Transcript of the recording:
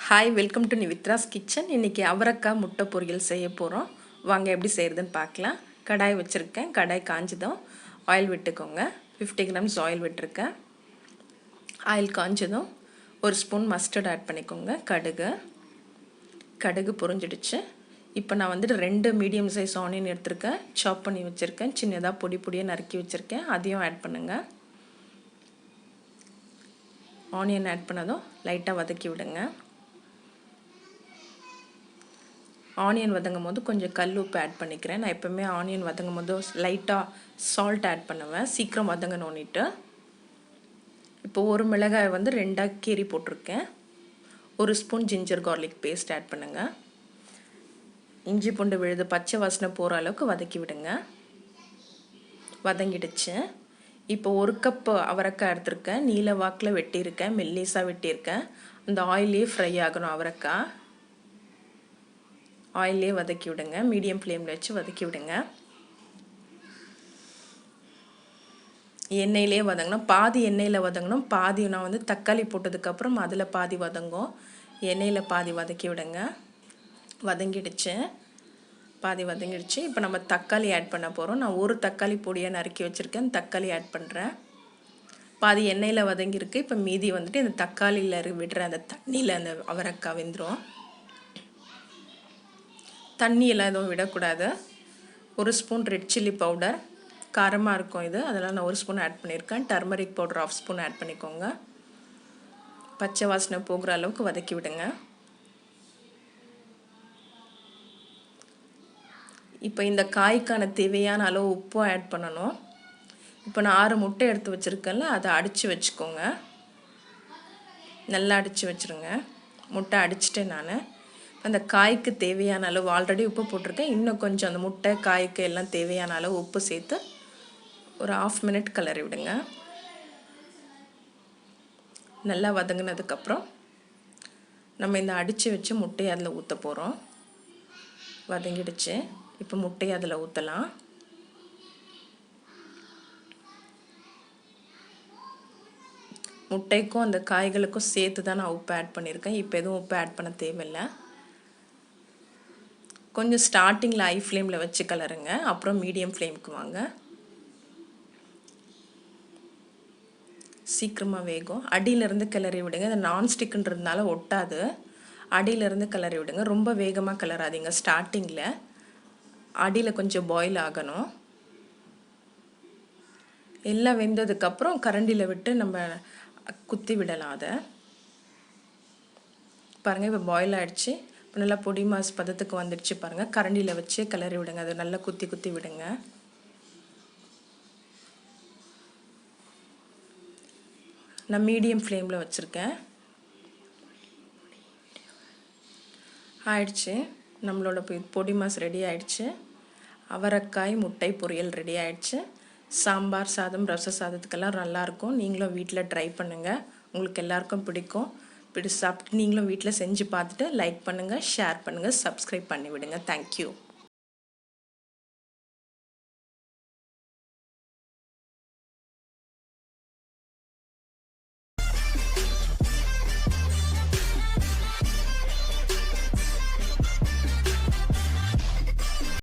Hi, welcome to Nivithra's kitchen. இன்றைக்கி அவரக்காய் முட்டை பொரியல் செய்ய போகிறோம். வாங்க எப்படி செய்கிறதுன்னு பார்க்கலாம். கடாய் வச்சுருக்கேன். கடாய் காஞ்சதும் ஆயில் விட்டுக்கோங்க. 50 கிராம்ஸ் ஆயில் விட்டுருக்கேன். ஆயில் காஞ்சதும் ஒரு ஸ்பூன் மஸ்டர்ட் ஆட் பண்ணிக்கோங்க. கடுகு பொரிஞ்சிடுச்சு. இப்போ நான் வந்துட்டு 2 மீடியம் சைஸ் ஆனியன் எடுத்துருக்கேன். சாப் பண்ணி வச்சுருக்கேன். சின்னதாக பொடியாக நறுக்கி வச்சுருக்கேன். அதையும் ஆட் பண்ணுங்கள். ஆனியன் ஆட் பண்ணதும் லைட்டாக வதக்கி விடுங்க. ஆனியன் வதங்கும் போது கொஞ்சம் கல் உப்பு ஆட் பண்ணிக்கிறேன். நான் எப்போவுமே ஆனியன் வதங்கும் போது லைட்டாக சால்ட் ஆட் பண்ணுவேன், சீக்கிரம் வதங்கணுன்னுட்டு. இப்போ ஒரு மிளகாய் வந்து 2 கீரி போட்டிருக்கேன். ஒரு spoon ginger garlic paste add பண்ணுங்கள். இஞ்சி பூண்டு விழுது பச்சை வாசனை போகிற அளவுக்கு வதக்கி விடுங்க. வதங்கிடுச்சு. இப்போ 1 கப் அவரைக்காய் எடுத்துருக்கேன். நீல வாக்கில் வெட்டியிருக்கேன், மெல்லிஸாக வெட்டியிருக்கேன். அந்த ஆயிலே ஃப்ரை ஆகணும். அவரைக்காய் ஆயிலே வதக்கி விடுங்க. மீடியம் ஃப்ளேமில் வச்சு வதக்கி விடுங்க. எண்ணெயிலே வதங்கணும். பாதி எண்ணெயில் வதங்கணும், பாதி நான் வந்து தக்காளி போட்டதுக்கப்புறம் அதில் பாதி வதங்கும். எண்ணெயில் பாதி வதக்கி விடுங்க. வதங்கிடுச்சு. பாதி வதங்கிடுச்சு. இப்போ நம்ம தக்காளி ஆட் பண்ண போகிறோம். நான் ஒரு தக்காளி பொடியாக நறுக்கி வச்சுருக்கேன். தக்காளி ஆட் பண்ணுறேன். பாதி எண்ணெயில் வதங்கியிருக்கு. இப்போ மீதி வந்துட்டு இந்த தக்காளியில் விடுற அந்த தண்ணியில் அந்த அவரைக்காய் வெந்துடும். தண்ணியெல்லாம் எதுவும் விடக்கூடாது. ஒரு ஸ்பூன் ரெட் சில்லி பவுடர், காரமாக இருக்கும் இது, அதெல்லாம் நான் 1 ஸ்பூன் ஆட் பண்ணியிருக்கேன். டர்மரிக் பவுடர் 1/2 ஸ்பூன் ஆட் பண்ணிக்கோங்க. பச்சை வாசனை போகிற அளவுக்கு வதக்கி விடுங்க. இப்போ இந்த காய்க்கான தேவையான அளவு உப்பும் ஆட் பண்ணணும். இப்போ நான் 6 முட்டை எடுத்து வச்சுருக்கேன்ல, அதை அடித்து வச்சுக்கோங்க. நல்லா அடித்து வச்சுருங்க. முட்டை அடிச்சிட்டேன் நான். அந்த காய்க்கு தேவையான அளவு ஆல்ரெடி உப்பு போட்டிருக்கேன். இன்னும் கொஞ்சம் அந்த முட்டை காய்க்கு எல்லாம் தேவையான அளவு உப்பு சேர்த்து ஒரு 1/2 மினிட் கிளறி விடுங்க. நல்லா வதங்கினதுக்கப்புறம் நம்ம இந்த அடித்து வச்சு முட்டையை அதில் ஊற்ற போகிறோம். வதங்கிடுச்சு. இப்போ முட்டையை அதில் ஊற்றலாம். முட்டைக்கும் அந்த காய்களுக்கும் சேர்த்து தான் நான் உப்பு ஆட் பண்ணியிருக்கேன். இப்போ எதுவும் உப்பு ஆட் பண்ண தேவையில்லை. கொஞ்சம் ஸ்டார்டிங்கில் ஹை ஃப்ளேமில் வச்சு கலருங்க, அப்புறம் மீடியம் ஃப்ளேமுக்கு வாங்க. சீக்கிரமாக வேகும். அடியிலேருந்து கிளறி விடுங்க. இது நான்ஸ்டிக்குன்றதுனால ஒட்டாது. அடியிலேருந்து கிளறி விடுங்க. ரொம்ப வேகமாக கிளறாதீங்க. ஸ்டார்டிங்கில் அடியில் கொஞ்சம் பாயில் ஆகணும். எல்லாம் வெந்ததுக்கப்புறம் கரண்டியில் விட்டு நம்ம குத்தி விடலாம். அதை பாருங்கள், இப்போ பாயில் ஆகிடுச்சு. இப்போ நல்லா பொடி மாஸ் பதத்துக்கு வந்துடுச்சு பாருங்கள். கரண்டியில் வச்சு கிளறி விடுங்க. அதை நல்லா குத்தி விடுங்க. நான் மீடியம் ஃப்ளேமில் வச்சுருக்கேன். ஆயிடுச்சு. நம்மளோட பொடி மாஸ் ரெடி ஆயிடுச்சு. அவரைக்காய் முட்டை பொரியல் ரெடி ஆயிடுச்சு. சாம்பார் சாதம், ரச சாதத்துக்கெல்லாம் நல்லாயிருக்கும். நீங்களும் வீட்டில் ட்ரை பண்ணுங்கள். உங்களுக்கு எல்லாருக்கும் பிடிக்கும். சாப்பிட்டு நீங்களும் வீட்டில் செஞ்சு பார்த்துட்டு லைக் பண்ணுங்கள், ஷேர் பண்ணுங்கள், சப்ஸ்கிரைப் பண்ணி விடுங்க. தேங்க்யூ.